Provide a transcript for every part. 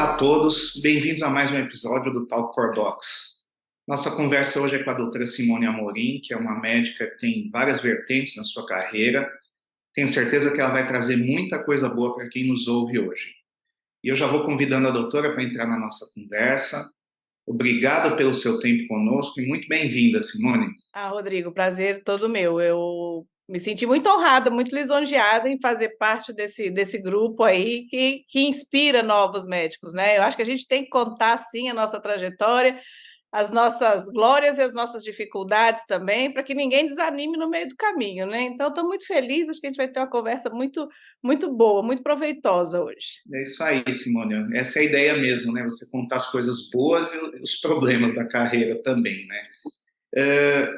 Olá a todos, bem-vindos a mais um episódio do Talk for Docs. Nossa conversa hoje é com a doutora Simone Amorim, que é uma médica que tem várias vertentes na sua carreira. Tenho certeza que ela vai trazer muita coisa boa para quem nos ouve hoje. E eu já vou convidando a doutora para entrar na nossa conversa. Obrigado pelo seu tempo conosco e muito bem-vinda, Simone. Rodrigo, prazer todo meu. Eu me senti muito honrada, muito lisonjeada em fazer parte desse grupo aí que inspira novos médicos, né? Eu acho que a gente tem que contar, sim, a nossa trajetória, as nossas glórias e as nossas dificuldades também, para que ninguém desanime no meio do caminho, né? Então, estou muito feliz, acho que a gente vai ter uma conversa muito, muito boa, muito proveitosa hoje. É isso aí, Simone. Essa é a ideia mesmo, né? Você contar as coisas boas e os problemas da carreira também, né?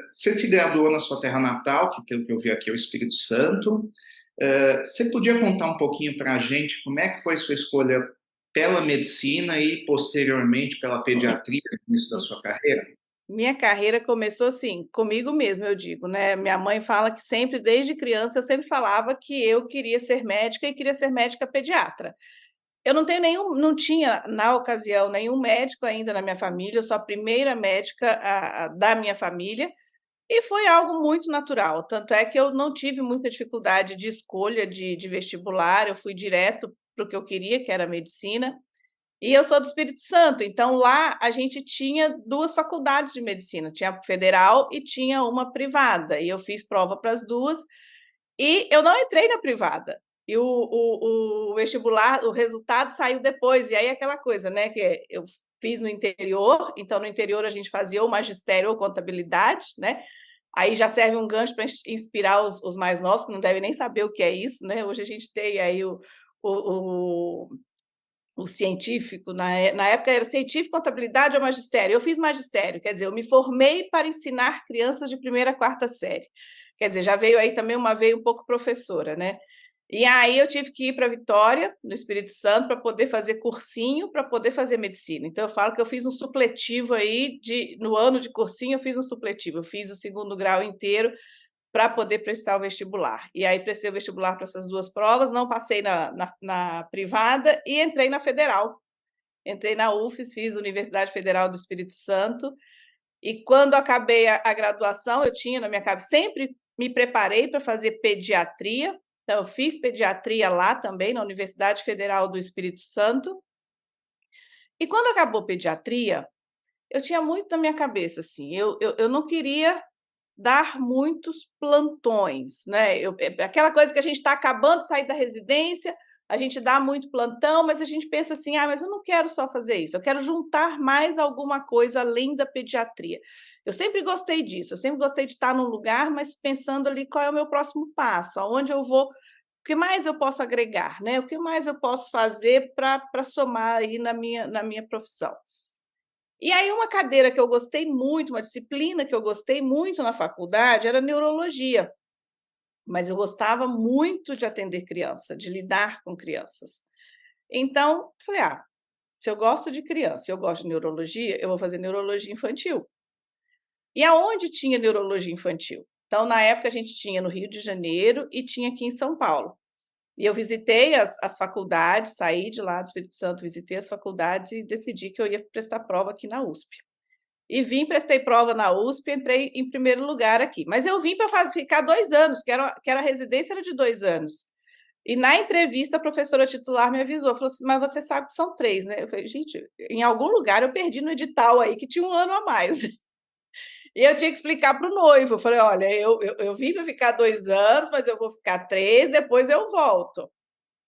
Você se graduou na sua terra natal, que pelo que eu vi aqui é o Espírito Santo. Você podia contar um pouquinho para a gente como é que foi sua escolha pela medicina e posteriormente pela pediatria no início da sua carreira? Minha carreira começou assim, comigo mesma, eu digo, né? Minha mãe fala que sempre, desde criança, eu sempre falava que eu queria ser médica e queria ser médica pediatra. Eu não tenho nenhum, não tinha, na ocasião, nenhum médico ainda na minha família, eu sou a primeira médica da minha família, e foi algo muito natural. Tanto é que eu não tive muita dificuldade de escolha de vestibular, eu fui direto para o que eu queria, que era medicina. E eu sou do Espírito Santo, então lá a gente tinha duas faculdades de medicina, tinha a federal e tinha uma privada, e eu fiz prova para as duas, e eu não entrei na privada. E o vestibular, o resultado saiu depois, e aí aquela coisa, né, que eu fiz no interior, então no interior a gente fazia ou magistério ou contabilidade, né, aí já serve um gancho para inspirar os mais novos, que não devem nem saber o que é isso, né, hoje a gente tem aí o o científico, na época era científico, contabilidade ou magistério. Eu fiz magistério, quer dizer, eu me formei para ensinar crianças de primeira a quarta série. Quer dizer, já veio aí também uma veia um pouco professora, né? E aí eu tive que ir para Vitória, no Espírito Santo, para poder fazer cursinho, para poder fazer medicina. Então eu falo que eu fiz um supletivo aí no ano de cursinho eu fiz um supletivo, eu fiz o segundo grau inteiro para poder prestar o vestibular. E aí prestei o vestibular para essas duas provas, não passei na privada e entrei na federal. Entrei na UFES, fiz Universidade Federal do Espírito Santo, e quando acabei a graduação, eu tinha na minha cabeça, sempre me preparei para fazer pediatria, então eu fiz pediatria lá também, na Universidade Federal do Espírito Santo, e quando acabou pediatria, eu tinha muito na minha cabeça, assim, eu não queria dar muitos plantões, né? Aquela coisa que a gente está acabando de sair da residência, a gente dá muito plantão, mas a gente pensa assim, mas eu não quero só fazer isso, eu quero juntar mais alguma coisa além da pediatria. Eu sempre gostei disso, eu sempre gostei de estar num lugar, mas pensando ali qual é o meu próximo passo, aonde eu vou, o que mais eu posso agregar, né? O que mais eu posso fazer para somar aí na minha profissão. E aí uma cadeira que eu gostei muito, uma disciplina que eu gostei muito na faculdade era neurologia, mas eu gostava muito de atender criança, de lidar com crianças. Então, falei: se eu gosto de criança, se eu gosto de neurologia, eu vou fazer neurologia infantil. E aonde tinha neurologia infantil? Então, na época, a gente tinha no Rio de Janeiro e tinha aqui em São Paulo. E eu visitei as faculdades, saí de lá do Espírito Santo, visitei as faculdades e decidi que eu ia prestar prova aqui na USP. E vim, prestei prova na USP, entrei em primeiro lugar aqui. Mas eu vim para ficar 2 anos, que era a residência era de 2 anos. E na entrevista, a professora titular me avisou, falou assim, mas você sabe que são 3, né? Eu falei, gente, em algum lugar eu perdi no edital aí que tinha 1 ano a mais. E eu tinha que explicar para o noivo. Eu falei, olha, eu vim para ficar 2 anos, mas eu vou ficar 3, depois eu volto.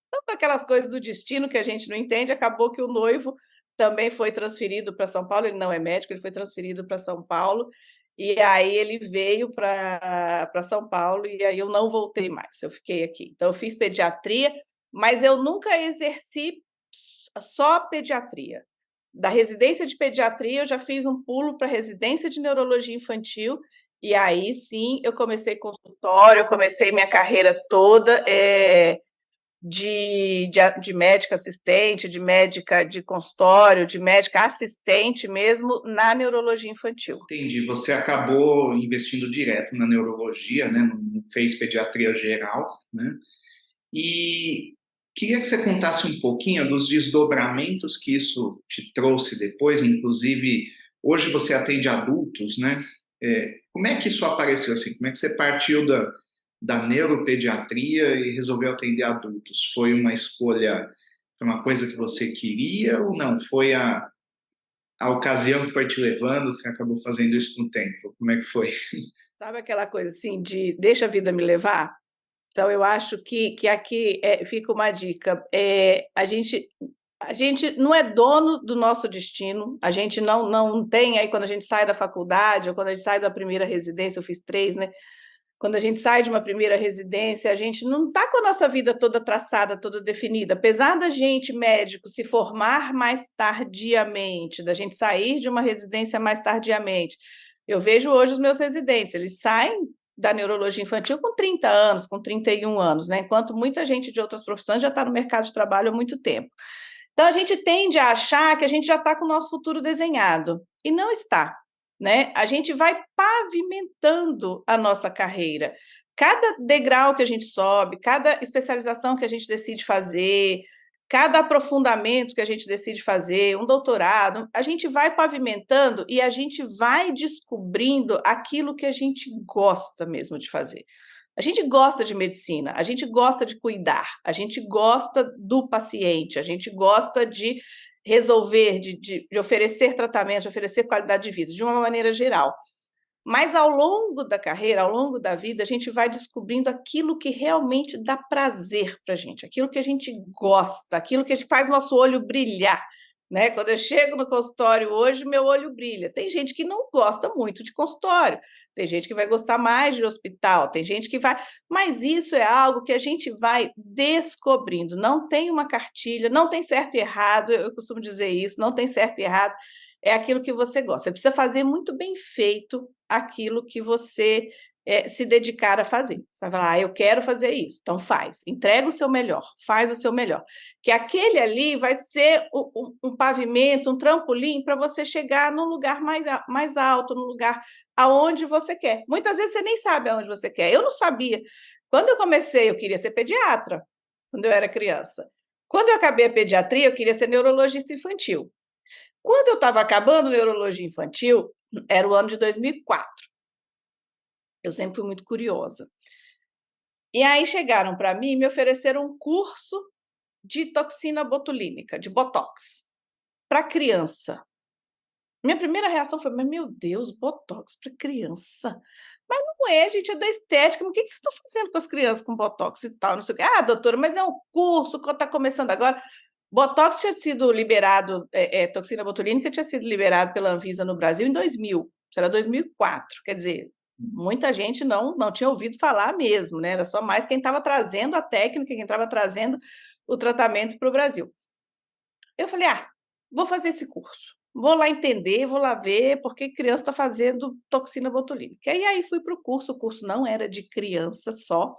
Então, aquelas coisas do destino que a gente não entende, acabou que o noivo também foi transferido para São Paulo, ele não é médico, ele foi transferido para São Paulo, e aí ele veio para São Paulo, e aí eu não voltei mais, eu fiquei aqui. Então, eu fiz pediatria, mas eu nunca exerci só pediatria. Da residência de pediatria, eu já fiz um pulo para a residência de neurologia infantil, e aí sim eu comecei consultório, eu comecei minha carreira toda. De médica assistente, de médica de consultório, de médica assistente mesmo na neurologia infantil. Entendi. Você acabou investindo direto na neurologia, né? Não fez pediatria geral, né? E Queria que você contasse um pouquinho dos desdobramentos que isso te trouxe depois, inclusive hoje você atende adultos, né? Como é que isso apareceu assim? Como é que você partiu da neuropediatria e resolveu atender adultos? Foi uma escolha, foi uma coisa que você queria ou não? Foi a ocasião que foi te levando, você acabou fazendo isso com o tempo? Como é que foi? Sabe aquela coisa assim de deixa a vida me levar? Então, eu acho que aqui fica uma dica. A gente não é dono do nosso destino, a gente não tem aí, quando a gente sai da faculdade, ou quando a gente sai da primeira residência, eu fiz 3, né? Quando a gente sai de uma primeira residência, a gente não está com a nossa vida toda traçada, toda definida. Apesar da gente, médico, se formar mais tardiamente, da gente sair de uma residência mais tardiamente, eu vejo hoje os meus residentes, eles saem da neurologia infantil com 30 anos, com 31 anos, né? Enquanto muita gente de outras profissões já está no mercado de trabalho há muito tempo. Então, a gente tende a achar que a gente já está com o nosso futuro desenhado, e não está, né? A gente vai pavimentando a nossa carreira. Cada degrau que a gente sobe, cada especialização que a gente decide fazer, cada aprofundamento que a gente decide fazer, um doutorado, a gente vai pavimentando e a gente vai descobrindo aquilo que a gente gosta mesmo de fazer. A gente gosta de medicina, a gente gosta de cuidar, a gente gosta do paciente, a gente gosta de resolver, de oferecer tratamento, de oferecer qualidade de vida, de uma maneira geral. Mas ao longo da carreira, ao longo da vida, a gente vai descobrindo aquilo que realmente dá prazer para a gente, aquilo que a gente gosta, aquilo que faz nosso olho brilhar. Né? Quando eu chego no consultório hoje, meu olho brilha. Tem gente que não gosta muito de consultório, tem gente que vai gostar mais de hospital, tem gente que vai. Mas isso é algo que a gente vai descobrindo. Não tem uma cartilha, não tem certo e errado, eu costumo dizer isso, não tem certo e errado. É aquilo que você gosta. Você precisa fazer muito bem feito aquilo que você se dedicar a fazer. Você vai falar, eu quero fazer isso, então faz, entrega o seu melhor, faz o seu melhor. Que aquele ali vai ser um pavimento, um trampolim para você chegar num lugar mais alto, num lugar aonde você quer. Muitas vezes você nem sabe aonde você quer. Eu não sabia. Quando eu comecei, eu queria ser pediatra, quando eu era criança. Quando eu acabei a pediatria, eu queria ser neurologista infantil. Quando eu estava acabando neurologia infantil, era o ano de 2004. Eu sempre fui muito curiosa. E aí chegaram para mim e me ofereceram um curso de toxina botulínica, de botox, para criança. Minha primeira reação foi: mas meu Deus, botox para criança? Mas não é, gente, é da estética. Mas o que vocês estão fazendo com as crianças com botox e tal? Não sei o quê. Ah, doutora, mas é um curso que está começando agora. Botox tinha sido liberado, toxina botulínica tinha sido liberado pela Anvisa no Brasil em 2000, isso era 2004, quer dizer, muita gente não tinha ouvido falar mesmo, né? Era só mais quem estava trazendo a técnica, quem estava trazendo o tratamento para o Brasil. Eu falei, vou fazer esse curso, vou lá entender, vou lá ver por que criança está fazendo toxina botulínica. E aí fui para o curso não era de criança só,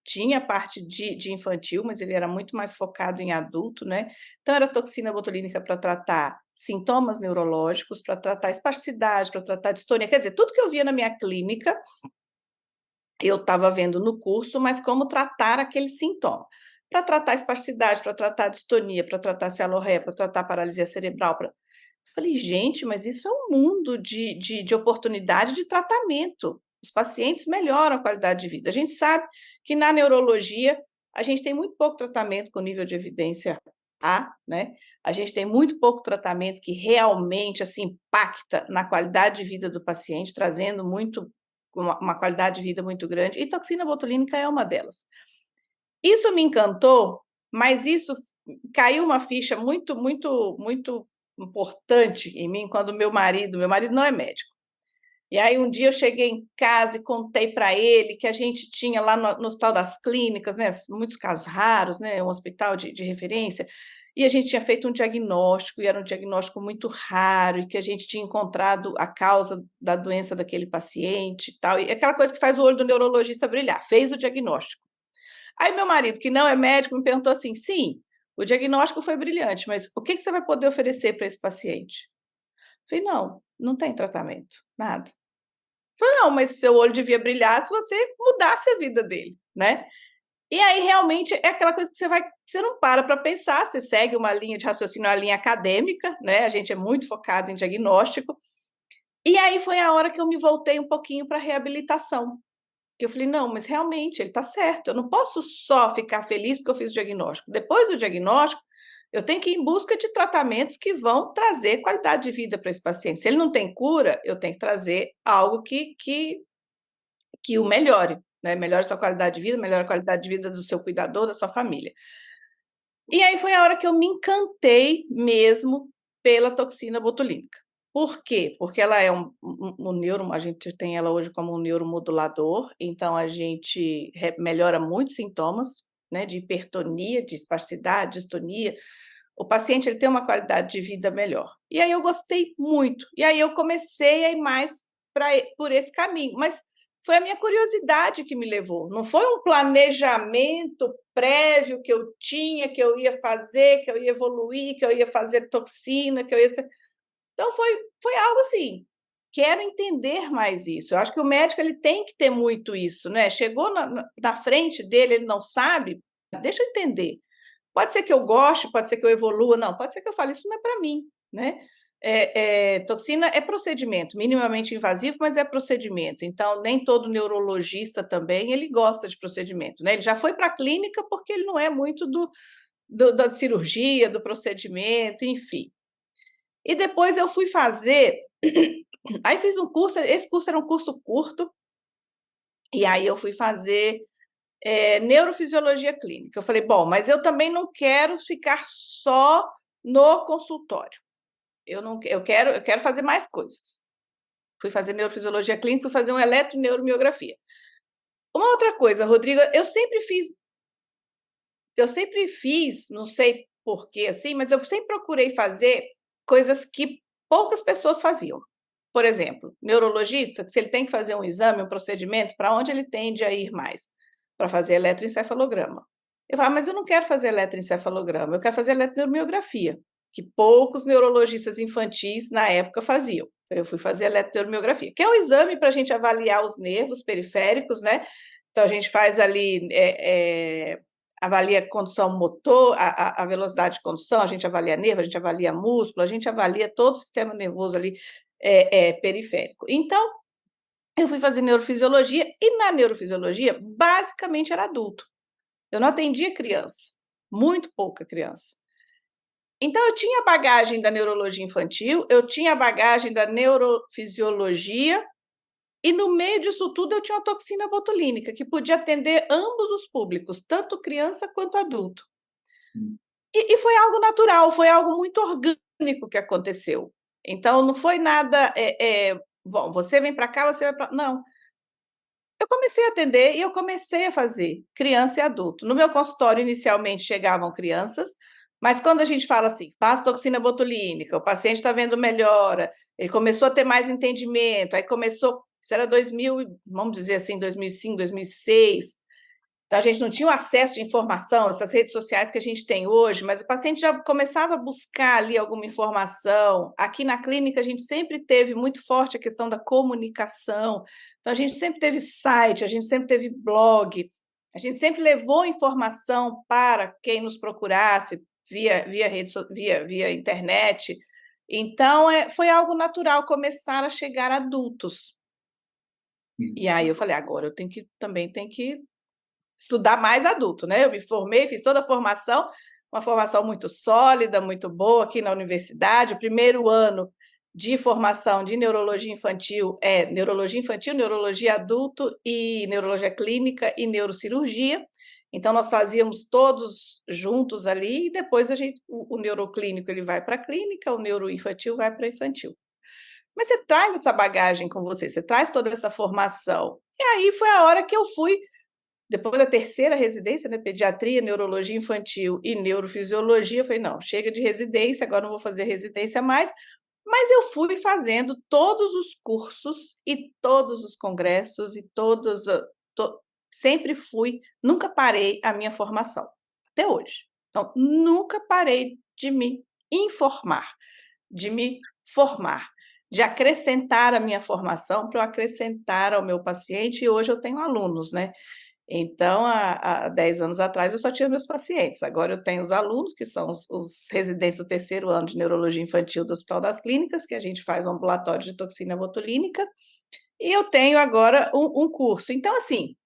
tinha parte de infantil, mas ele era muito mais focado em adulto, né? Então, era toxina botulínica para tratar sintomas neurológicos, para tratar espasticidade, para tratar distonia, quer dizer, tudo que eu via na minha clínica, eu estava vendo no curso, mas como tratar aquele sintoma. Para tratar espasticidade, para tratar distonia, para tratar cialorreia, para tratar paralisia cerebral. Falei, gente, mas isso é um mundo de oportunidade de tratamento. Os pacientes melhoram a qualidade de vida. A gente sabe que na neurologia a gente tem muito pouco tratamento com nível de evidência A, né? A gente tem muito pouco tratamento que realmente assim impacta na qualidade de vida do paciente, trazendo uma qualidade de vida muito grande. E toxina botulínica é uma delas. Isso me encantou, mas isso caiu uma ficha muito, muito, muito importante em mim quando meu marido não é médico. E aí um dia eu cheguei em casa e contei para ele que a gente tinha lá no Hospital das Clínicas, né, muitos casos raros, né, um hospital de referência, e a gente tinha feito um diagnóstico, e era um diagnóstico muito raro, e que a gente tinha encontrado a causa da doença daquele paciente e tal, e aquela coisa que faz o olho do neurologista brilhar, fez o diagnóstico. Aí meu marido, que não é médico, me perguntou assim: sim, o diagnóstico foi brilhante, mas o que você vai poder oferecer para esse paciente? Falei, não tem tratamento, nada. Falei, não, mas seu olho devia brilhar se você mudasse a vida dele, né? E aí, realmente, é aquela coisa que você não para pensar, você segue uma linha de raciocínio, uma linha acadêmica, né? A gente é muito focado em diagnóstico. E aí foi a hora que eu me voltei um pouquinho para a reabilitação. Que eu falei, não, mas realmente ele está certo, eu não posso só ficar feliz porque eu fiz o diagnóstico. Depois do diagnóstico, eu tenho que ir em busca de tratamentos que vão trazer qualidade de vida para esse paciente. Se ele não tem cura, eu tenho que trazer algo que o melhore, né? Melhore sua qualidade de vida, melhore a qualidade de vida do seu cuidador, da sua família. E aí foi a hora que eu me encantei mesmo pela toxina botulínica. Por quê? Porque ela é um neuro, a gente tem ela hoje como um neuromodulador, então a gente melhora muitos sintomas, né, de hipertonia, de espasticidade, distonia. O paciente ele tem uma qualidade de vida melhor. E aí eu gostei muito. E aí eu comecei a ir mais por esse caminho. Mas foi a minha curiosidade que me levou. Não foi um planejamento prévio que eu tinha, que eu ia fazer, que eu ia evoluir, que eu ia fazer toxina, que eu ia ser... Então foi algo assim. Quero entender mais isso. Eu acho que o médico ele tem que ter muito isso, né? Chegou na frente dele, ele não sabe, deixa eu entender. Pode ser que eu goste, pode ser que eu evolua, não, pode ser que eu fale, isso não é para mim, né? Toxina é procedimento, minimamente invasivo, mas é procedimento. Então, nem todo neurologista também ele gosta de procedimento, né? Ele já foi para a clínica porque ele não é muito da cirurgia, do procedimento, enfim. E depois eu fui fazer, aí fiz um curso, esse curso era um curso curto, e aí eu fui fazer neurofisiologia clínica. Eu falei, bom, mas eu também não quero ficar só no consultório. Eu quero fazer mais coisas. Fui fazer neurofisiologia clínica, fui fazer uma eletroneuromiografia. Uma outra coisa, Rodrigo, eu sempre fiz, não sei porquê assim, mas eu sempre procurei fazer coisas que poucas pessoas faziam. Por exemplo, neurologista, se ele tem que fazer um exame, um procedimento, para onde ele tende a ir mais? Para fazer eletroencefalograma. Eu falo, mas eu não quero fazer eletroencefalograma, eu quero fazer eletroneuromiografia, que poucos neurologistas infantis na época faziam. Eu fui fazer eletroneuromiografia, que é um exame para a gente avaliar os nervos periféricos, né? Então, a gente faz ali, avalia a condução motor, a velocidade de condução, a gente avalia nervo, a gente avalia músculo, a gente avalia todo o sistema nervoso ali periférico. Então, eu fui fazer neurofisiologia, e na neurofisiologia, basicamente era adulto. Eu não atendia criança, muito pouca criança. Então, eu tinha a bagagem da neurologia infantil, eu tinha a bagagem da neurofisiologia, e no meio disso tudo eu tinha uma toxina botulínica, que podia atender ambos os públicos, tanto criança quanto adulto. E foi algo natural, foi algo muito orgânico que aconteceu. Então, não foi nada, bom, você vem para cá, você vai para... Não. Eu comecei a atender e eu comecei a fazer criança e adulto. No meu consultório, inicialmente, chegavam crianças, mas quando a gente fala assim, faz toxina botulínica, o paciente está vendo melhora, ele começou a ter mais entendimento, aí começou, isso era 2000, vamos dizer assim, 2005, 2006, então, a gente não tinha o acesso de informação, essas redes sociais que a gente tem hoje, mas o paciente já começava a buscar ali alguma informação. Aqui na clínica, a gente sempre teve muito forte a questão da comunicação. Então, a gente sempre teve site, a gente sempre teve blog, a gente sempre levou informação para quem nos procurasse via internet. Então, foi algo natural começar a chegar adultos. E aí eu falei, agora eu também tenho que estudar mais adulto, né? Eu me formei, fiz toda a formação, uma formação muito sólida, muito boa aqui na universidade. O primeiro ano de formação de neurologia infantil é neurologia infantil, neurologia adulto e neurologia clínica e neurocirurgia. Então, nós fazíamos todos juntos ali, e depois o neuroclínico ele vai para a clínica, o neuroinfantil vai para a infantil. Mas você traz essa bagagem com você traz toda essa formação. E aí foi a hora que eu fui, depois da terceira residência, né, pediatria, neurologia infantil e neurofisiologia, eu falei, não, chega de residência, agora não vou fazer residência mais, mas eu fui fazendo todos os cursos e todos os congressos e sempre fui, nunca parei a minha formação, até hoje. Então, nunca parei de me informar, de me formar, de acrescentar a minha formação para eu acrescentar ao meu paciente, e hoje eu tenho alunos, né? Então, há 10 anos atrás, eu só tinha meus pacientes. Agora eu tenho os alunos, que são os residentes do terceiro ano de neurologia infantil do Hospital das Clínicas, que a gente faz um ambulatório de toxina botulínica, e eu tenho agora um curso. Então, assim,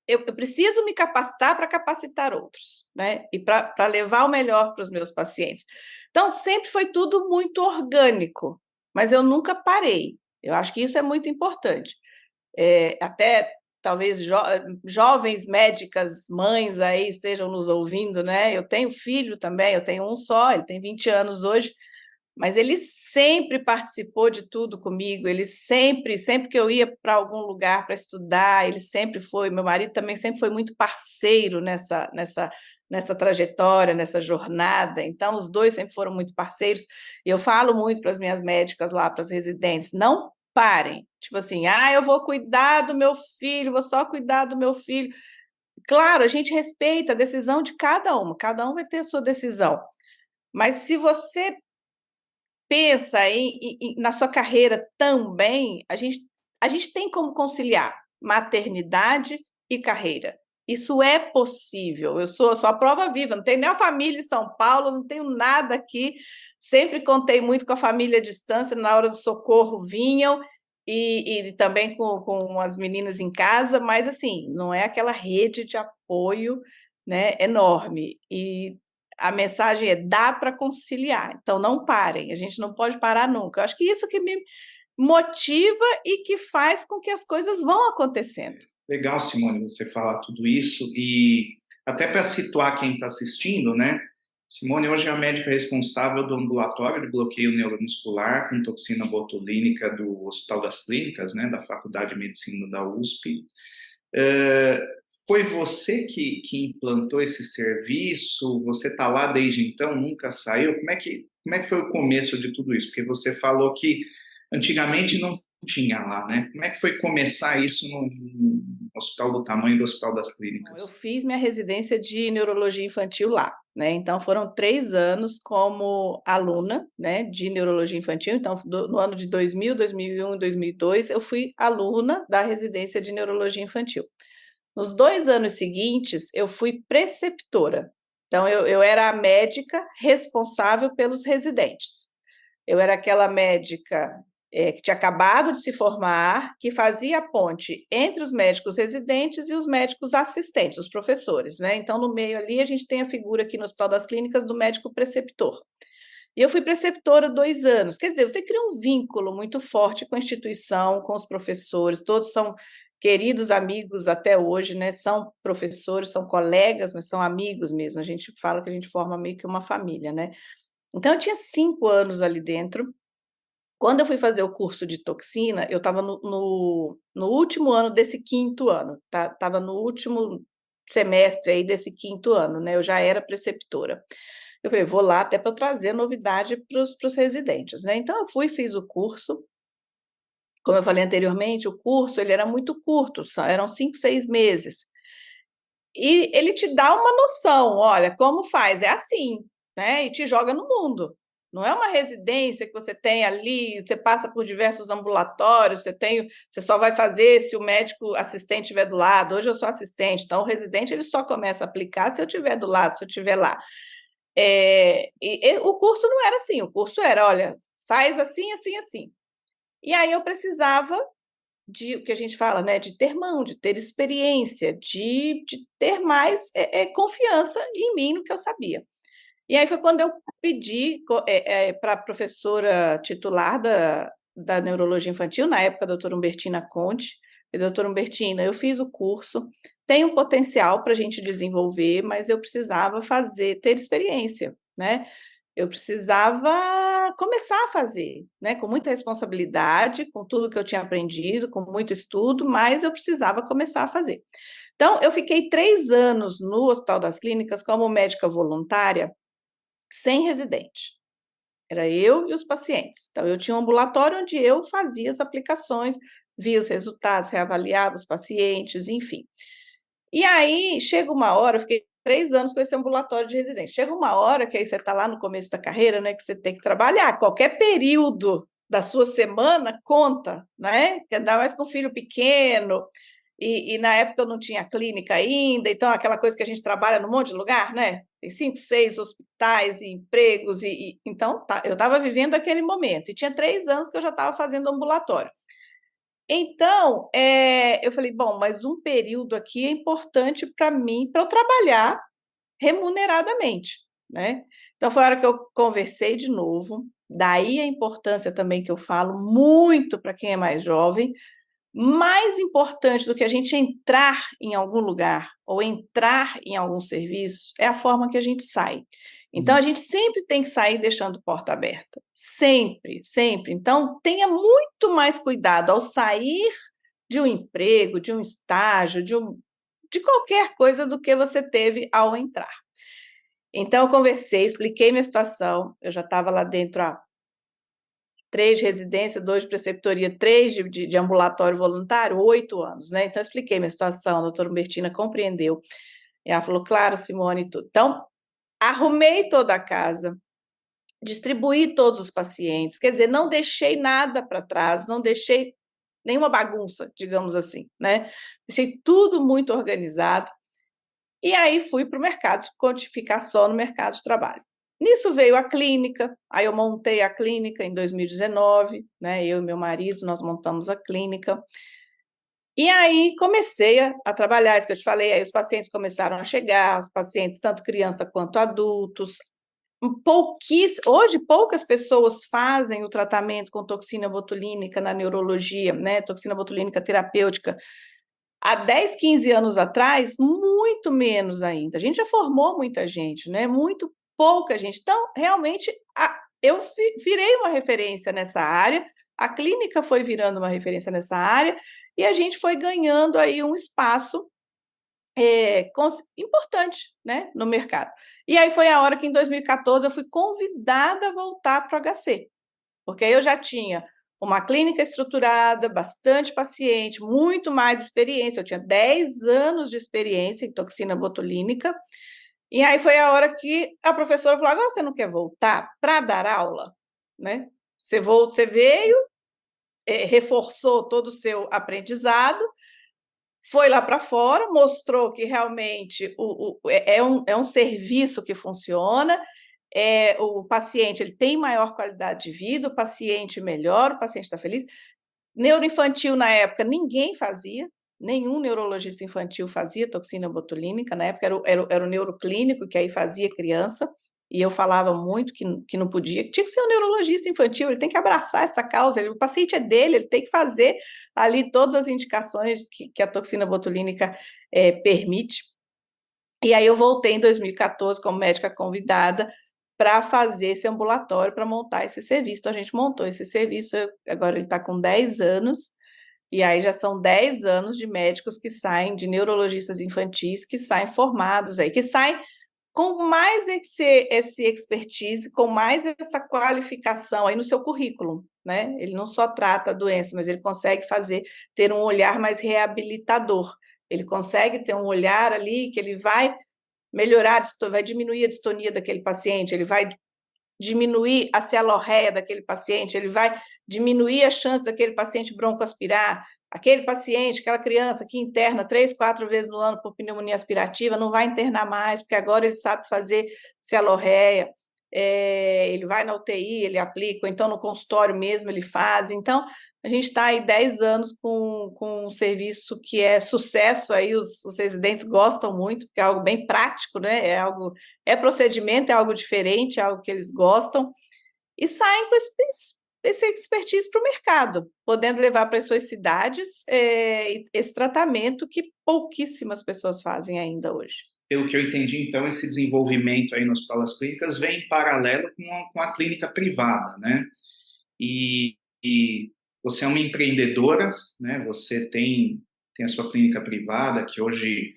eu preciso me capacitar para capacitar outros, né? E para levar o melhor para os meus pacientes. Então, sempre foi tudo muito orgânico, mas eu nunca parei. Eu acho que isso é muito importante. Até talvez jovens médicas, mães aí estejam nos ouvindo, né? Eu tenho filho também, eu tenho um só, ele tem 20 anos hoje, mas ele sempre participou de tudo comigo, ele sempre que eu ia para algum lugar para estudar, ele sempre foi, meu marido também sempre foi muito parceiro nessa trajetória, nessa jornada, então os dois sempre foram muito parceiros, e eu falo muito para as minhas médicas lá, para as residentes, não parem, tipo assim, eu vou cuidar do meu filho, vou só cuidar do meu filho. Claro, a gente respeita a decisão de cada um vai ter a sua decisão, mas se você pensa na sua carreira também, a gente tem como conciliar maternidade e carreira. Isso é possível. Eu sou a prova viva, não tenho nem a família em São Paulo, não tenho nada aqui. Sempre contei muito com a família à distância, na hora do socorro vinham, e também com as meninas em casa, mas assim, não é aquela rede de apoio, né, enorme. E a mensagem é: dá para conciliar, então não parem, a gente não pode parar nunca. Eu acho que isso que me motiva e que faz com que as coisas vão acontecendo. Legal, Simone, você falar tudo isso e até para situar quem está assistindo, né? Simone hoje é a médica responsável do ambulatório de bloqueio neuromuscular com toxina botulínica do Hospital das Clínicas, né, da Faculdade de Medicina da USP. Foi você que implantou esse serviço? Você está lá desde então, nunca saiu? Como é que foi o começo de tudo isso? Porque você falou que antigamente não tinha lá, né? Como é que foi começar isso no hospital do tamanho do Hospital das Eu Clínicas? fiz minha residência de neurologia infantil lá, né? Então foram 3 anos como aluna, né, de neurologia infantil. Então, no ano de 2000, 2001 e 2002, eu fui aluna da residência de neurologia infantil. Nos 2 anos seguintes, eu fui preceptora. Então, eu era a médica responsável pelos residentes. Eu era aquela médica que tinha acabado de se formar, que fazia a ponte entre os médicos residentes e os médicos assistentes, os professores, né? Então, no meio ali, a gente tem a figura aqui no Hospital das Clínicas do médico preceptor. E eu fui preceptora 2 anos. Quer dizer, você cria um vínculo muito forte com a instituição, com os professores, todos são queridos amigos até hoje, né? São professores, são colegas, mas são amigos mesmo. A gente fala que a gente forma meio que uma família, né? Então, eu tinha 5 anos ali dentro. Quando eu fui fazer o curso de toxina, eu estava no último ano desse 5º ano, tá? Estava no último semestre aí desse 5º ano, né? Eu já era preceptora. Eu falei, vou lá até para trazer novidade para os residentes, né? Então, eu fui, fiz o curso. Como eu falei anteriormente, o curso ele era muito curto, eram 5, 6 meses. E ele te dá uma noção, olha, como faz, é assim, né? E te joga no mundo. Não é uma residência que você tem ali, você passa por diversos ambulatórios, você só vai fazer se o médico assistente estiver do lado. Hoje eu sou assistente, então o residente ele só começa a aplicar se eu estiver do lado, se eu estiver lá. E o curso não era assim, o curso era, olha, faz assim, assim, assim. E aí eu precisava o que a gente fala, né, de ter mão, de ter experiência, de ter mais confiança em mim, no que eu sabia. E aí foi quando eu pedi para a professora titular da neurologia infantil, na época a doutora Humbertina Conte, doutora Humbertina, eu fiz o curso, tem um potencial para a gente desenvolver, mas eu precisava ter experiência, né? Eu precisava começar a fazer, né? Com muita responsabilidade, com tudo que eu tinha aprendido, com muito estudo, mas eu precisava começar a fazer. Então, eu fiquei 3 anos no Hospital das Clínicas como médica voluntária, sem residente. Era eu e os pacientes. Então, eu tinha um ambulatório onde eu fazia as aplicações, via os resultados, reavaliava os pacientes, enfim. E aí, chega uma hora, eu fiquei 3 anos com esse ambulatório de residência. Chega uma hora que aí você está lá no começo da carreira, né, que você tem que trabalhar. Qualquer período da sua semana conta, né? Ainda mais com filho pequeno. e na época eu não tinha clínica ainda, então aquela coisa que a gente trabalha num monte de lugar, né? Tem 5, 6 hospitais e empregos, então eu estava vivendo aquele momento, e tinha 3 anos que eu já estava fazendo ambulatório. Então, eu falei, bom, mas um período aqui é importante para mim, para eu trabalhar remuneradamente, né? Então, foi a hora que eu conversei de novo, daí a importância também que eu falo muito para quem é mais jovem, mais importante do que a gente entrar em algum lugar ou entrar em algum serviço é a forma que a gente sai. Então, a gente sempre tem que sair deixando porta aberta. Sempre, sempre. Então, tenha muito mais cuidado ao sair de um emprego, de um estágio, de qualquer coisa do que você teve ao entrar. Então, eu conversei, expliquei minha situação. Eu já estava lá dentro há 3 de residência, 2 de preceptoria, 3 de ambulatório voluntário, 8 anos, né? Então, eu expliquei minha situação, a doutora Humbertina compreendeu. E ela falou, claro, Simone, tudo. Então, arrumei toda a casa, distribuí todos os pacientes, quer dizer, não deixei nada para trás, não deixei nenhuma bagunça, digamos assim, né? Deixei tudo muito organizado. E aí fui para o mercado, ficar só no mercado de trabalho. Nisso veio a clínica, aí eu montei a clínica em 2019, né? Eu e meu marido, nós montamos a clínica. E aí comecei a trabalhar, isso que eu te falei, aí os pacientes começaram a chegar, os pacientes, tanto criança quanto adultos. Hoje, poucas pessoas fazem o tratamento com toxina botulínica na neurologia, né? Toxina botulínica terapêutica. Há 10, 15 anos atrás, muito menos ainda. A gente já formou muita gente, né? Muito pouca gente. Então, realmente, eu virei uma referência nessa área, a clínica foi virando uma referência nessa área, e a gente foi ganhando aí um espaço importante, né, no mercado. E aí foi a hora que, em 2014, eu fui convidada a voltar para o HC, porque aí eu já tinha uma clínica estruturada, bastante paciente, muito mais experiência. Eu tinha 10 anos de experiência em toxina botulínica. E aí foi a hora que a professora falou: agora você não quer voltar para dar aula? Né? Você veio, reforçou todo o seu aprendizado, foi lá para fora, mostrou que realmente é um serviço que funciona, o paciente ele tem maior qualidade de vida, o paciente melhora, o paciente está feliz. Neuroinfantil, na época, ninguém fazia, nenhum neurologista infantil fazia toxina botulínica, na época era o neuroclínico que aí fazia criança, e eu falava muito que não podia, que tinha que ser um neurologista infantil, ele tem que abraçar essa causa, o paciente é dele, ele tem que fazer ali todas as indicações que a toxina botulínica permite. E aí eu voltei em 2014 como médica convidada para fazer esse ambulatório, para montar esse serviço. Então, a gente montou esse serviço, agora ele está com 10 anos, e aí já são 10 anos de médicos que saem, de neurologistas infantis, que saem formados aí, que saem com mais esse expertise, com mais essa qualificação aí no seu currículo, né? Ele não só trata a doença, mas ele consegue ter um olhar mais reabilitador. Ele consegue ter um olhar ali que ele vai melhorar, vai diminuir a distonia daquele paciente, ele vai diminuir a celorreia daquele paciente, ele vai diminuir a chance daquele paciente broncoaspirar, aquele paciente, aquela criança que interna 3, 4 vezes no ano por pneumonia aspirativa, não vai internar mais, porque agora ele sabe fazer celorreia, ele vai na UTI, ele aplica, ou então no consultório mesmo ele faz. Então, a gente está aí 10 anos com um serviço que é sucesso, aí os residentes gostam muito, porque é algo bem prático, né? É procedimento, é algo diferente, é algo que eles gostam, e saem com esse expertise para o mercado, podendo levar para as suas cidades esse tratamento que pouquíssimas pessoas fazem ainda hoje. Pelo que eu entendi, então, esse desenvolvimento aí no Hospital das Clínicas vem em paralelo com a clínica privada, né? E você é uma empreendedora, né? Você tem a sua clínica privada, que hoje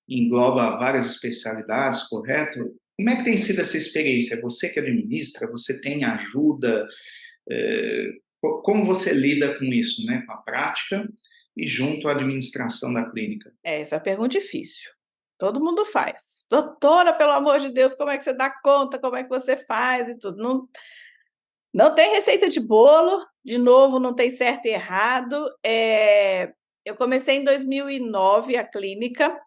engloba várias especialidades, correto? Como é que tem sido essa experiência? É você que administra? Você tem ajuda? Como você lida com isso, né? Com a prática e junto à administração da clínica? Essa é uma pergunta difícil. Todo mundo faz. Doutora, pelo amor de Deus, como é que você dá conta? Como é que você faz e tudo? Não tem receita de bolo, de novo, não tem certo e errado. Eu comecei em 2009 a clínica,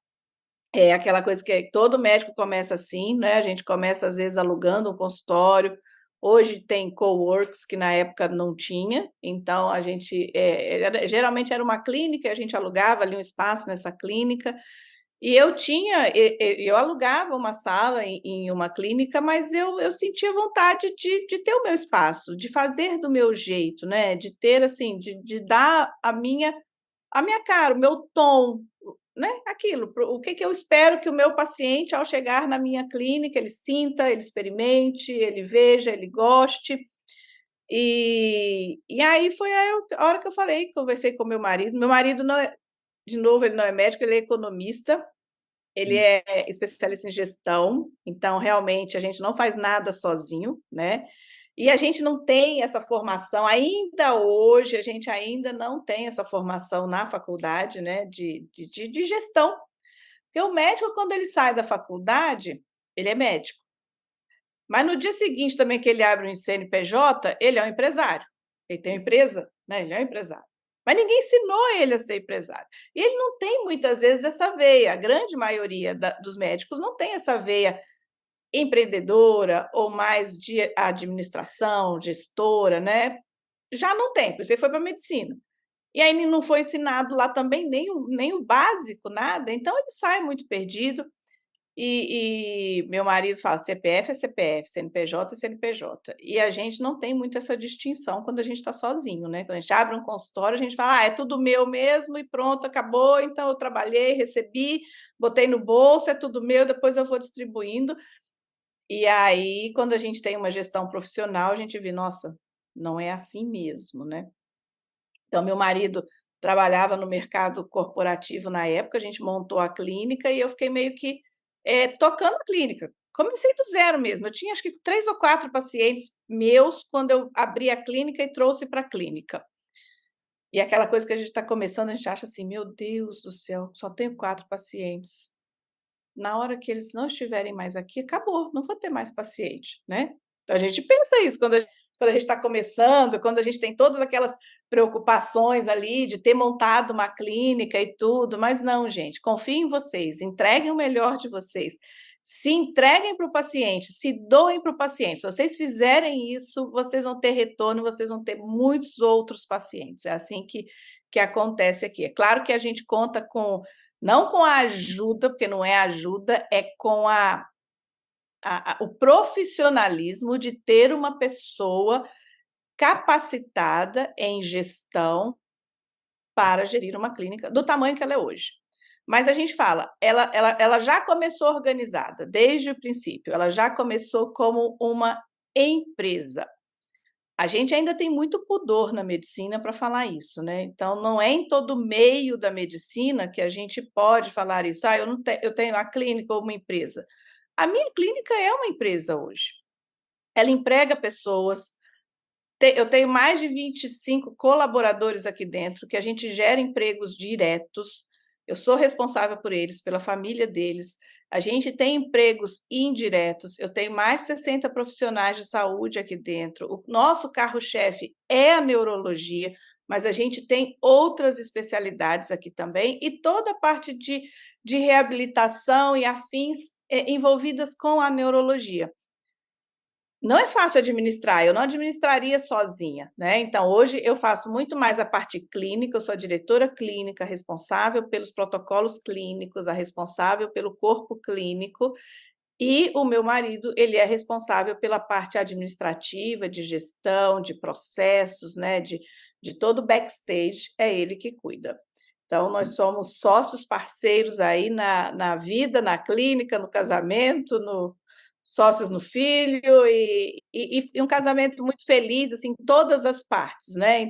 é aquela coisa que todo médico começa assim, né? A gente começa, às vezes, alugando um consultório. Hoje tem coworks, que na época não tinha, então a gente geralmente era uma clínica, a gente alugava ali um espaço nessa clínica, e eu alugava uma sala em uma clínica, mas eu sentia vontade de ter o meu espaço, de fazer do meu jeito, né? De ter assim, de dar a minha cara, o meu tom, né? Aquilo, o que que eu espero que o meu paciente, ao chegar na minha clínica, ele sinta, ele experimente, ele veja, ele goste. E aí foi a hora que eu falei, conversei com meu marido. Meu marido não é, de novo, ele não é médico, ele é economista, ele é especialista em gestão, então realmente a gente não faz nada sozinho, né? E a gente não tem essa formação, ainda hoje, a gente ainda não tem essa formação na faculdade, né, de gestão. Porque o médico, quando ele sai da faculdade, ele é médico. Mas no dia seguinte também que ele abre um CNPJ, ele é um empresário. Ele tem uma empresa, né? Ele é um empresário. Mas ninguém ensinou ele a ser empresário. E ele não tem, muitas vezes, essa veia. A grande maioria dos médicos não tem essa veia empreendedora ou mais de administração, gestora, né? Já não tem, por isso ele foi para a medicina. E aí não foi ensinado lá também nem o básico, nada. Então ele sai muito perdido. E meu marido fala: CPF é CPF, CNPJ é CNPJ. E a gente não tem muito essa distinção quando a gente está sozinho, né? Quando a gente abre um consultório, a gente fala: é tudo meu mesmo e pronto, acabou. Então eu trabalhei, recebi, botei no bolso, é tudo meu, depois eu vou distribuindo. E aí, quando a gente tem uma gestão profissional, a gente vê, nossa, não é assim mesmo, né? Então, meu marido trabalhava no mercado corporativo na época, a gente montou a clínica e eu fiquei meio que tocando a clínica. Comecei do zero mesmo. Eu tinha acho que 3 ou 4 pacientes meus quando eu abri a clínica e trouxe para a clínica. E aquela coisa que a gente está começando, a gente acha assim, meu Deus do céu, só tenho 4 pacientes. Na hora que eles não estiverem mais aqui, acabou, não vou ter mais paciente, né? Então a gente pensa isso quando a gente está começando, quando a gente tem todas aquelas preocupações ali de ter montado uma clínica e tudo, mas não, gente, confiem em vocês, entreguem o melhor de vocês, se entreguem para o paciente, se doem para o paciente. Se vocês fizerem isso, vocês vão ter retorno, vocês vão ter muitos outros pacientes. É assim que acontece aqui. É claro que a gente conta não com a ajuda, porque não é ajuda, é com o profissionalismo de ter uma pessoa capacitada em gestão para gerir uma clínica do tamanho que ela é hoje. Mas a gente fala, ela já começou organizada desde o princípio, ela já começou como uma empresa. A gente ainda tem muito pudor na medicina para falar isso, né? Então, não é em todo meio da medicina que a gente pode falar isso. Eu tenho a clínica ou uma empresa. A minha clínica é uma empresa hoje. Ela emprega pessoas. Eu tenho mais de 25 colaboradores aqui dentro, que a gente gera empregos diretos. Eu sou responsável por eles, pela família deles. A gente tem empregos indiretos. Eu tenho mais de 60 profissionais de saúde aqui dentro. O nosso carro-chefe é a neurologia, mas a gente tem outras especialidades aqui também e toda a parte de reabilitação e afins envolvidas com a neurologia. Não é fácil administrar, eu não administraria sozinha, né? Então, hoje eu faço muito mais a parte clínica, eu sou a diretora clínica, responsável pelos protocolos clínicos, a responsável pelo corpo clínico, e o meu marido, ele é responsável pela parte administrativa, de gestão, de processos, né? De todo o backstage, é ele que cuida. Então, nós somos sócios parceiros aí na vida, na clínica, no casamento, sócios no filho e um casamento muito feliz, assim, em todas as partes, né?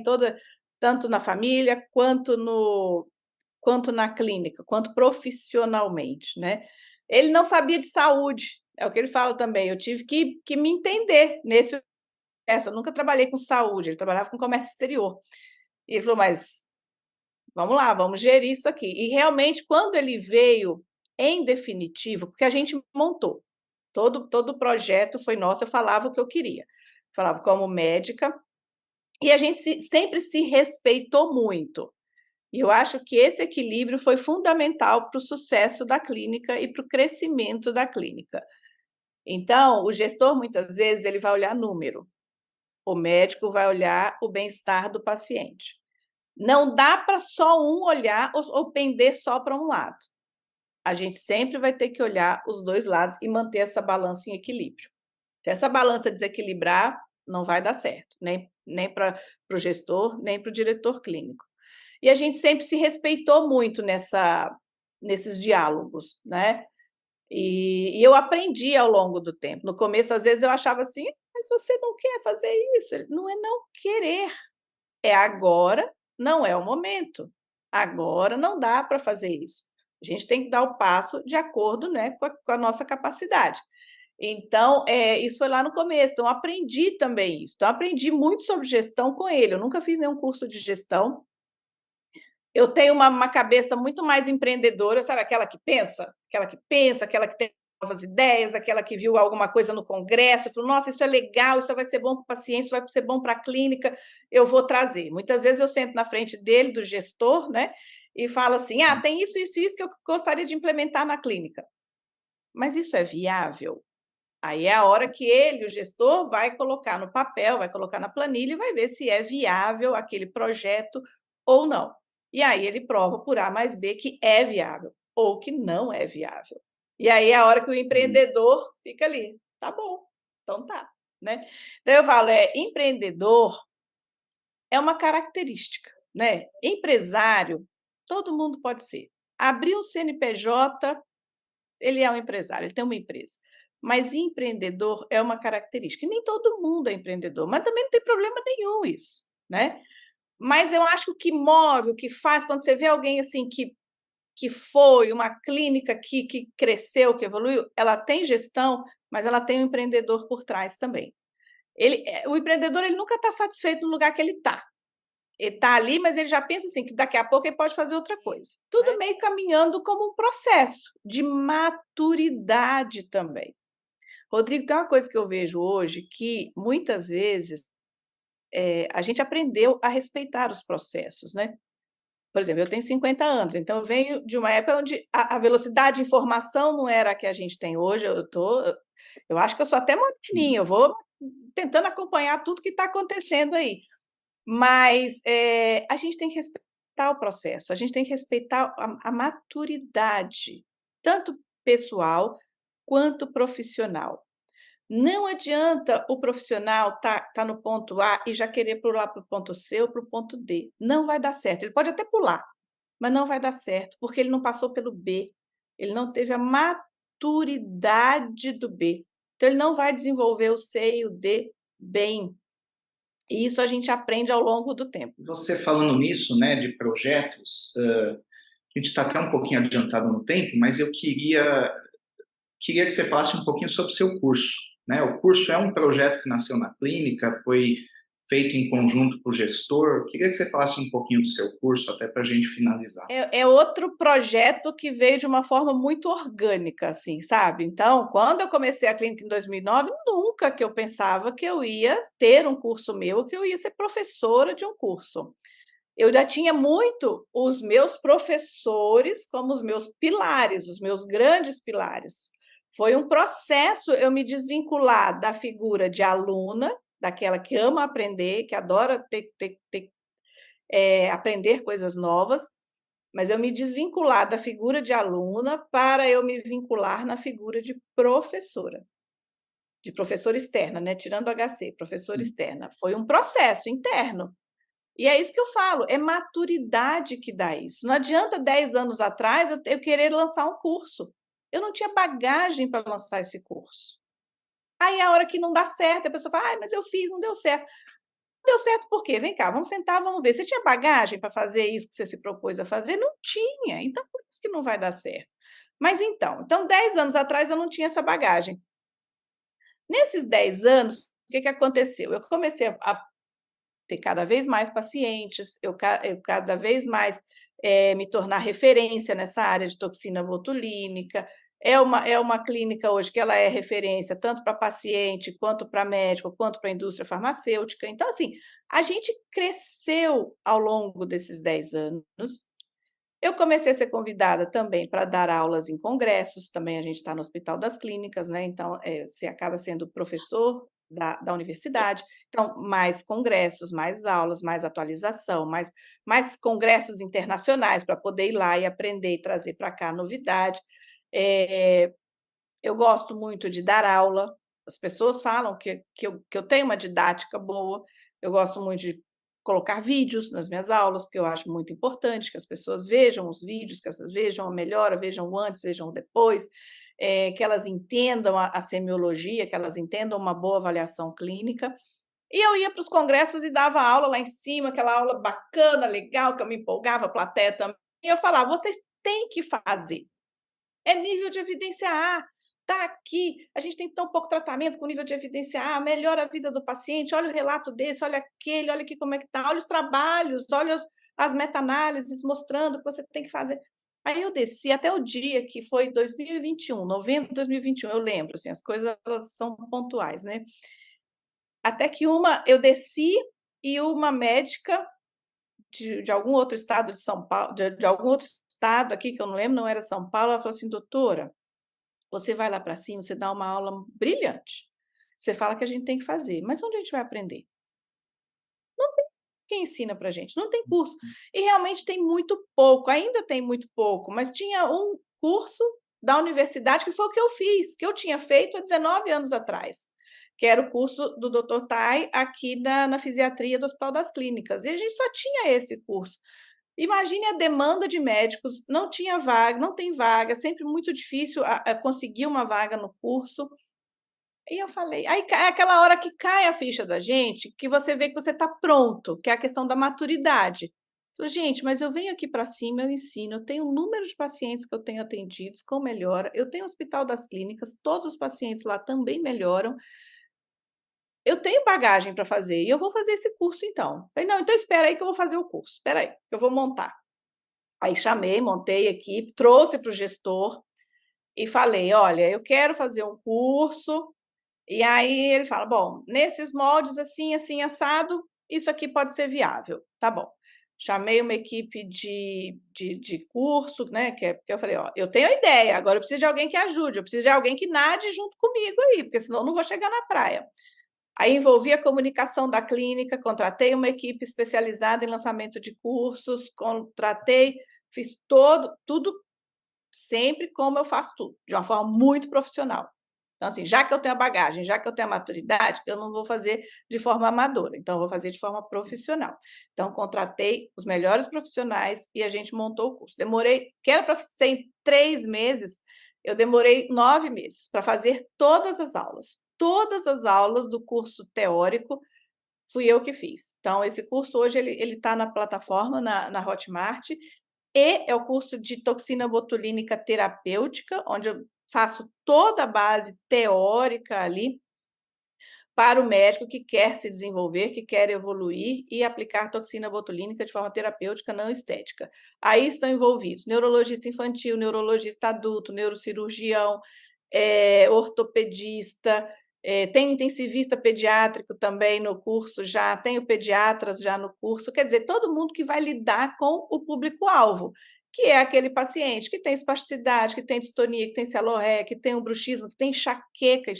Tanto na família quanto na clínica, quanto profissionalmente, né? Ele não sabia de saúde, é o que ele fala também. Eu tive que me entender nesse universo. Eu nunca trabalhei com saúde, ele trabalhava com comércio exterior. E ele falou, mas vamos lá, vamos gerir isso aqui. E realmente, quando ele veio em definitivo, porque a gente montou, todo o projeto foi nosso, eu falava o que eu queria. Falava como médica, e a gente sempre se respeitou muito. E eu acho que esse equilíbrio foi fundamental para o sucesso da clínica e para o crescimento da clínica. Então, o gestor, muitas vezes, ele vai olhar número, o médico vai olhar o bem-estar do paciente. Não dá para só um olhar ou pender só para um lado. A gente sempre vai ter que olhar os dois lados e manter essa balança em equilíbrio. Se essa balança desequilibrar, não vai dar certo, nem para o gestor, nem para o diretor clínico. E a gente sempre se respeitou muito nesses diálogos, né? E eu aprendi ao longo do tempo. No começo, às vezes, eu achava assim, mas você não quer fazer isso. Não é não querer, é agora, não é o momento. Agora não dá para fazer isso. A gente tem que dar o passo de acordo, né, com a nossa capacidade. Então, isso foi lá no começo, então aprendi também isso. Então, aprendi muito sobre gestão com ele. Eu nunca fiz nenhum curso de gestão. Eu tenho uma cabeça muito mais empreendedora, sabe, aquela que tem novas ideias, aquela que viu alguma coisa no congresso, falou: "Nossa, isso é legal, isso vai ser bom para o paciente, isso vai ser bom para a clínica, eu vou trazer". Muitas vezes eu sento na frente dele, do gestor, né, e falo assim: "Ah, tem isso, isso, isso que eu gostaria de implementar na clínica". Mas isso é viável? Aí é a hora que ele, o gestor, vai colocar no papel, vai colocar na planilha e vai ver se é viável aquele projeto ou não. E aí ele prova por A mais B que é viável ou que não é viável. E aí é a hora que o empreendedor fica ali, tá bom, então tá, né? Então eu falo, empreendedor é uma característica, né? Empresário, todo mundo pode ser. Abrir um CNPJ, ele é um empresário, ele tem uma empresa. Mas empreendedor é uma característica. E nem todo mundo é empreendedor, mas também não tem problema nenhum isso, né? Mas eu acho que o que move, o que faz, quando você vê alguém assim que foi uma clínica que cresceu, que evoluiu, ela tem gestão, mas ela tem um empreendedor por trás também. O empreendedor ele nunca está satisfeito no lugar que ele está. Ele está ali, mas ele já pensa assim, que daqui a pouco ele pode fazer outra coisa. Tudo meio caminhando como um processo de maturidade também. Rodrigo, tem uma coisa que eu vejo hoje que muitas vezes a gente aprendeu a respeitar os processos, né? Por exemplo, eu tenho 50 anos, então eu venho de uma época onde a velocidade de informação não era a que a gente tem hoje. Eu acho que eu sou até moderninha, eu vou tentando acompanhar tudo que está acontecendo aí. Mas a gente tem que respeitar o processo, a gente tem que respeitar a maturidade, tanto pessoal quanto profissional. Não adianta o profissional tá no ponto A e já querer pular para o ponto C ou para o ponto D. Não vai dar certo. Ele pode até pular, mas não vai dar certo, porque ele não passou pelo B. Ele não teve a maturidade do B. Então, ele não vai desenvolver o C e o D bem. E isso a gente aprende ao longo do tempo. Você falando nisso, né, de projetos, a gente está até um pouquinho adiantado no tempo, mas eu queria que você falasse um pouquinho sobre o seu curso, né? O curso é um projeto que nasceu na clínica, foi feito em conjunto com o gestor. Queria que você falasse um pouquinho do seu curso, até para a gente finalizar. É outro projeto que veio de uma forma muito orgânica, assim, sabe? Então, quando eu comecei a clínica em 2009, nunca que eu pensava que eu ia ter um curso meu, que eu ia ser professora de um curso. Eu já tinha muito os meus professores como os meus pilares, os meus grandes pilares. Foi um processo eu me desvincular da figura de aluna, daquela que ama aprender, que adora aprender coisas novas, mas eu me desvincular da figura de aluna para eu me vincular na figura de professora externa, né? Tirando o HC, professora externa. Foi um processo interno. E é isso que eu falo, é maturidade que dá isso. Não adianta 10 anos atrás eu querer lançar um curso. Eu não tinha bagagem para lançar esse curso. Aí, a hora que não dá certo, a pessoa fala, mas eu fiz, não deu certo. Não deu certo por quê? Vem cá, vamos sentar, vamos ver. Você tinha bagagem para fazer isso que você se propôs a fazer? Não tinha, então por isso que não vai dar certo. Mas então 10 anos atrás eu não tinha essa bagagem. Nesses 10 anos, o que aconteceu? Eu comecei a ter cada vez mais pacientes, eu cada vez mais me tornar referência nessa área de toxina botulínica. É uma clínica hoje que ela é referência tanto para paciente, quanto para médico, quanto para a indústria farmacêutica. Então, assim, a gente cresceu ao longo desses 10 anos Eu comecei a ser convidada também para dar aulas em congressos, também a gente está no Hospital das Clínicas, né? Então, você acaba sendo professor da universidade, então, mais congressos, mais aulas, mais atualização, mais congressos internacionais para poder ir lá e aprender e trazer para cá novidade. Eu gosto muito de dar aula, as pessoas falam que eu tenho uma didática boa, eu gosto muito de colocar vídeos nas minhas aulas, porque eu acho muito importante que as pessoas vejam os vídeos, que elas vejam a melhora, vejam o antes, vejam o depois, que elas entendam a semiologia, que elas entendam uma boa avaliação clínica. E eu ia para os congressos e dava aula lá em cima, aquela aula bacana, legal, que eu me empolgava, a plateia também, e eu falava: vocês têm que fazer. É nível de evidência A, está aqui, a gente tem tão pouco tratamento com nível de evidência A, melhora a vida do paciente, olha o relato desse, olha aquele, olha aqui como é que está, olha os trabalhos, olha as meta-análises mostrando que você tem que fazer. Aí eu desci até o dia que foi 2021, novembro de 2021, eu lembro, assim, as coisas elas são pontuais, né? Até que eu desci e uma médica de algum outro estado de São Paulo, de algum outro estado aqui, que eu não lembro, não era São Paulo, ela falou assim: doutora, você vai lá para cima, você dá uma aula brilhante. Você fala que a gente tem que fazer, mas onde a gente vai aprender? Não tem quem ensina para a gente, não tem curso. E realmente tem muito pouco, ainda tem muito pouco, mas tinha um curso da universidade que foi o que eu fiz, que eu tinha feito há 19 anos atrás, que era o curso do Dr. Tai aqui na fisiatria do Hospital das Clínicas. E a gente só tinha esse curso. Imagine a demanda de médicos, não tinha vaga, não tem vaga, sempre muito difícil conseguir uma vaga no curso. E eu falei, aí é aquela hora que cai a ficha da gente, que você vê que você está pronto, que é a questão da maturidade. Eu, gente, mas eu venho aqui para cima, eu ensino, eu tenho um número de pacientes que eu tenho atendidos com melhora, eu tenho o Hospital das Clínicas, todos os pacientes lá também melhoram, eu tenho bagagem para fazer e eu vou fazer esse curso então. Falei, não, então espera aí que eu vou fazer o curso, espera aí, que eu vou montar. Aí chamei, montei a equipe, trouxe para o gestor e falei: olha, eu quero fazer um curso. E aí ele fala: bom, nesses moldes assim, assim, assado, isso aqui pode ser viável. Tá bom. Chamei uma equipe de curso, né? Que eu falei: ó, eu tenho a ideia, agora eu preciso de alguém que ajude, eu preciso de alguém que nade junto comigo aí, porque senão eu não vou chegar na praia. Aí envolvi a comunicação da clínica, contratei uma equipe especializada em lançamento de cursos, fiz tudo sempre como eu faço tudo, de uma forma muito profissional. Então, assim, já que eu tenho a bagagem, já que eu tenho a maturidade, eu não vou fazer de forma amadora, então eu vou fazer de forma profissional. Então, contratei os melhores profissionais e a gente montou o curso. Que era para ser em 3 meses, eu demorei 9 meses para fazer todas as aulas. Todas as aulas do curso teórico fui eu que fiz. Então, esse curso hoje ele está na plataforma, na Hotmart, e é o curso de toxina botulínica terapêutica, onde eu faço toda a base teórica ali para o médico que quer se desenvolver, que quer evoluir e aplicar toxina botulínica de forma terapêutica, não estética. Aí estão envolvidos neurologista infantil, neurologista adulto, neurocirurgião, ortopedista, tem intensivista pediátrico também no curso já, tenho pediatras já no curso, quer dizer, todo mundo que vai lidar com o público-alvo, que é aquele paciente que tem espasticidade, que tem distonia, que tem celorreia, que tem um bruxismo, que tem enxaqueca,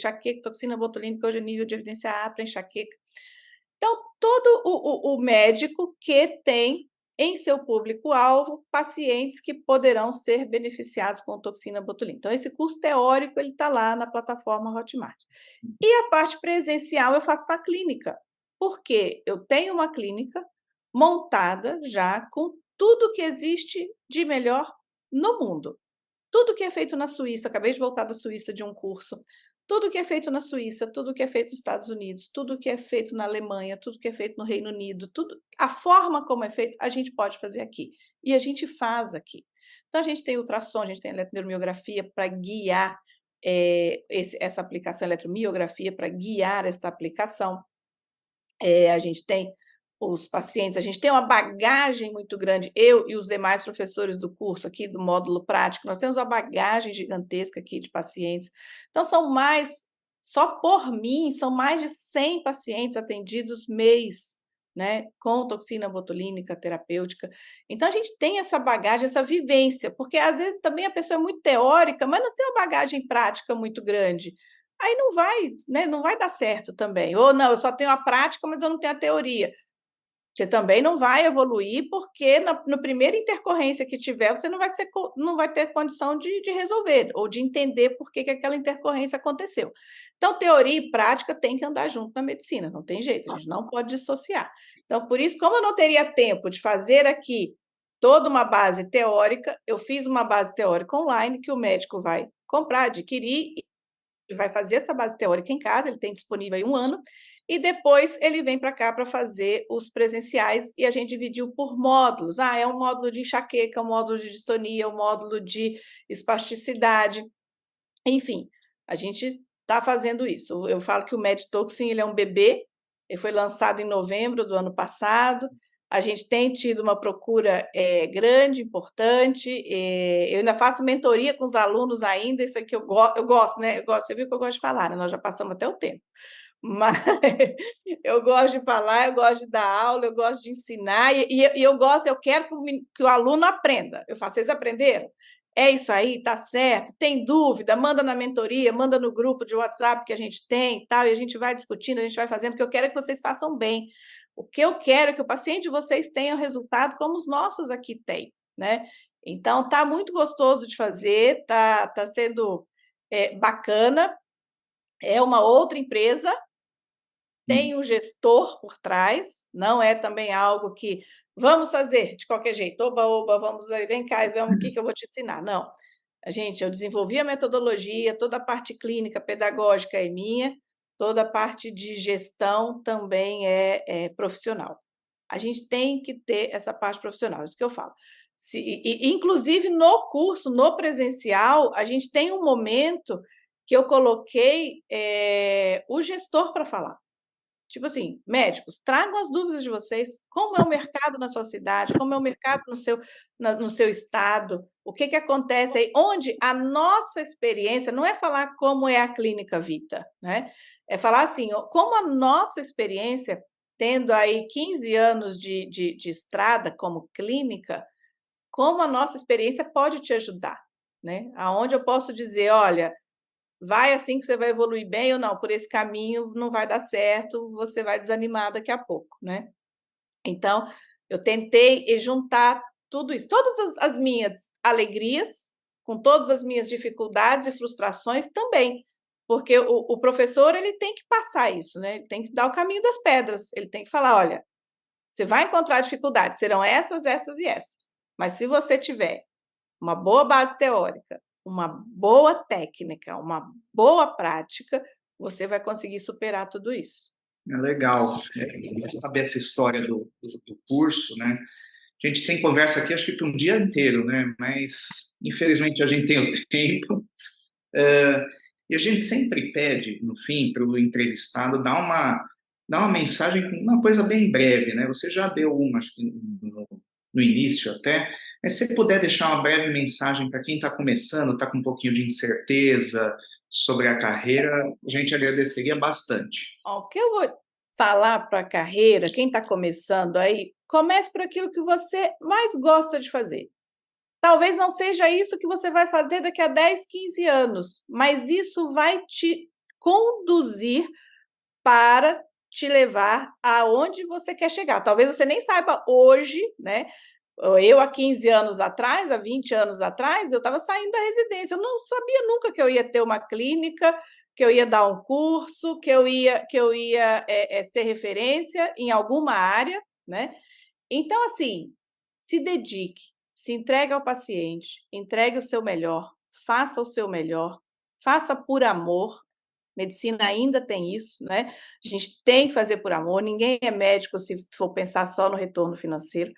toxina botulínica hoje é nível de evidência A para enxaqueca. Então, todo o médico que tem em seu público-alvo pacientes que poderão ser beneficiados com toxina botulínica. Então, esse curso teórico ele está lá na plataforma Hotmart. E a parte presencial eu faço para a clínica, porque eu tenho uma clínica montada já com tudo que existe de melhor no mundo. Tudo que é feito na Suíça, acabei de voltar da Suíça de um curso, tudo que é feito na Suíça, tudo que é feito nos Estados Unidos, tudo que é feito na Alemanha, tudo que é feito no Reino Unido, tudo, a forma como é feito, a gente pode fazer aqui. E a gente faz aqui. Então, a gente tem ultrassom, a gente tem eletromiografia para guiar essa aplicação, eletromiografia para guiar essa aplicação. A gente tem os pacientes, a gente tem uma bagagem muito grande, eu e os demais professores do curso aqui, do módulo prático, nós temos uma bagagem gigantesca aqui de pacientes. Então, só por mim, são mais de 100 pacientes atendidos mês né, com toxina botulínica terapêutica. Então, a gente tem essa bagagem, essa vivência, porque às vezes também a pessoa é muito teórica, mas não tem uma bagagem prática muito grande. Aí não vai, né, não vai dar certo também. Ou não, eu só tenho a prática, mas eu não tenho a teoria. Você também não vai evoluir, porque no primeira intercorrência que tiver, você não vai ter condição de resolver, ou de entender por que aquela intercorrência aconteceu. Então, teoria e prática têm que andar junto na medicina, não tem jeito, a gente não pode dissociar. Então, por isso, como eu não teria tempo de fazer aqui toda uma base teórica, eu fiz uma base teórica online que o médico vai comprar, adquirir, e vai fazer essa base teórica em casa, ele tem disponível aí 1 ano, e depois ele vem para cá para fazer os presenciais, e a gente dividiu por módulos. Ah, é um módulo de enxaqueca, um módulo de distonia, um módulo de espasticidade, enfim, a gente está fazendo isso. Eu falo que o MedToxin, ele é um bebê, ele foi lançado em novembro do ano passado, a gente tem tido uma procura grande, importante, eu ainda faço mentoria com os alunos ainda, isso aqui eu gosto, né? Você viu que eu gosto de falar, né? Nós já passamos até o tempo. Mas eu gosto de falar, eu gosto de dar aula, eu gosto de ensinar, e eu gosto, eu quero que o aluno aprenda. Eu faço, vocês aprenderam? É isso aí, tá certo. Tem dúvida? Manda na mentoria, manda no grupo de WhatsApp que a gente tem e tal, e a gente vai discutindo, a gente vai fazendo, porque eu quero que vocês façam bem. O que eu quero é que o paciente de vocês tenha o resultado como os nossos aqui têm, né? Então, tá muito gostoso de fazer, tá sendo bacana. É uma outra empresa, tem um gestor por trás, não é também algo que vamos fazer de qualquer jeito, oba, oba, vamos aí, vem cá, vamos, o que eu vou te ensinar? Não. Eu desenvolvi a metodologia, toda a parte clínica, pedagógica é minha, toda a parte de gestão também é profissional. A gente tem que ter essa parte profissional, isso que eu falo. Inclusive, no curso, no presencial, a gente tem um momento que eu coloquei o gestor para falar. Tipo assim, médicos, tragam as dúvidas de vocês. Como é o mercado na sua cidade? Como é o mercado no seu estado? O que acontece aí? Onde a nossa experiência, não é falar como é a Clínica Vita, né? É falar assim, como a nossa experiência, tendo aí 15 anos de estrada como clínica, como a nossa experiência pode te ajudar, né? Aonde eu posso dizer, olha, vai assim que você vai evoluir bem ou não, por esse caminho não vai dar certo, você vai desanimar daqui a pouco, né? Então, eu tentei juntar tudo isso, todas as minhas alegrias, com todas as minhas dificuldades e frustrações também, porque o professor ele tem que passar isso, né? Ele tem que dar o caminho das pedras, ele tem que falar, olha, você vai encontrar dificuldades, serão essas, essas e essas, mas se você tiver uma boa base teórica, uma boa técnica, uma boa prática, você vai conseguir superar tudo isso. É legal saber essa história do curso, né? A gente tem conversa aqui, acho que por um dia inteiro, né? Mas, infelizmente, a gente tem o tempo. E a gente sempre pede, no fim, para o entrevistado dar uma mensagem, uma coisa bem breve, né? Você já deu uma, acho que no início até, mas se você puder deixar uma breve mensagem para quem está começando, está com um pouquinho de incerteza sobre a carreira, a gente agradeceria bastante. O que eu vou falar para a carreira, quem está começando aí, comece por aquilo que você mais gosta de fazer. Talvez não seja isso que você vai fazer daqui a 10, 15 anos, mas isso vai te conduzir para te levar aonde você quer chegar. Talvez você nem saiba hoje, né? Eu, há 15 anos atrás, há 20 anos atrás, eu estava saindo da residência. Eu não sabia nunca que eu ia ter uma clínica, que eu ia dar um curso, que eu ia ser referência em alguma área, né? Então, assim, se dedique, se entregue ao paciente, entregue o seu melhor, faça o seu melhor, faça por amor. Medicina ainda tem isso, né? A gente tem que fazer por amor, ninguém é médico se for pensar só no retorno financeiro.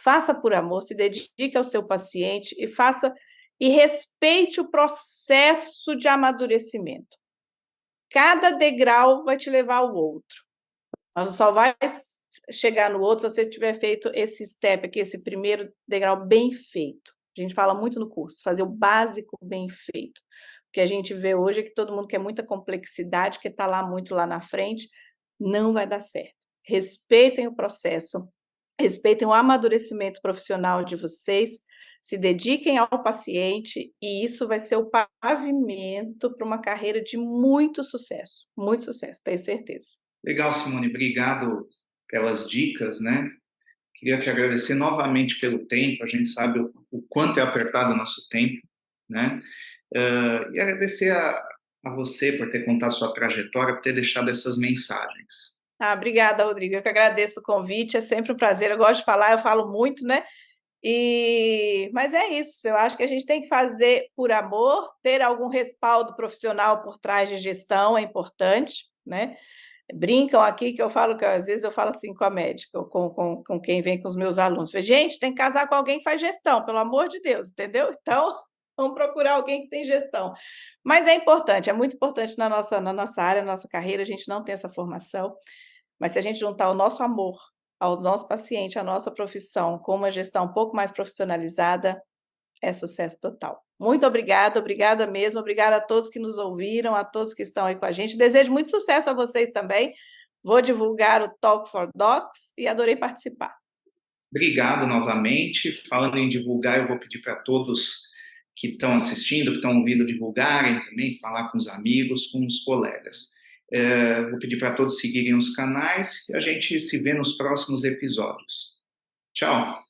Faça por amor, se dedique ao seu paciente e respeite o processo de amadurecimento. Cada degrau vai te levar ao outro. Mas só vai chegar no outro se você tiver feito esse step aqui, esse primeiro degrau bem feito. A gente fala muito no curso, fazer o básico bem feito. O que a gente vê hoje é que todo mundo quer muita complexidade, que está lá muito lá na frente, não vai dar certo. respeitem o processo, respeitem o amadurecimento profissional de vocês, se dediquem ao paciente e isso vai ser o pavimento para uma carreira de muito sucesso, tenho certeza. Legal, Simone, obrigado pelas dicas, né? Queria te agradecer novamente pelo tempo, a gente sabe o quanto é apertado o nosso tempo, né? E agradecer a você por ter contado sua trajetória, por ter deixado essas mensagens. Obrigada, Rodrigo, eu que agradeço o convite, é sempre um prazer, eu gosto de falar, eu falo muito, né? Mas é isso, eu acho que a gente tem que fazer por amor, ter algum respaldo profissional por trás de gestão é importante, né? Brincam aqui que eu falo que às vezes eu falo assim com a médica, ou com quem vem com os meus alunos. Falei, gente, tem que casar com alguém que faz gestão, pelo amor de Deus, entendeu? Então, vamos procurar alguém que tem gestão. Mas é importante, é muito importante na nossa área, na nossa carreira, a gente não tem essa formação, mas se a gente juntar o nosso amor ao nosso paciente, à nossa profissão, com uma gestão um pouco mais profissionalizada, é sucesso total. Muito obrigada, obrigada mesmo, obrigada a todos que nos ouviram, a todos que estão aí com a gente. Desejo muito sucesso a vocês também. Vou divulgar o Talk for Docs e adorei participar. Obrigado novamente. Falando em divulgar, eu vou pedir para todos que estão assistindo, que estão ouvindo, divulgarem também, falar com os amigos, com os colegas. Vou pedir para todos seguirem os canais e a gente se vê nos próximos episódios. Tchau!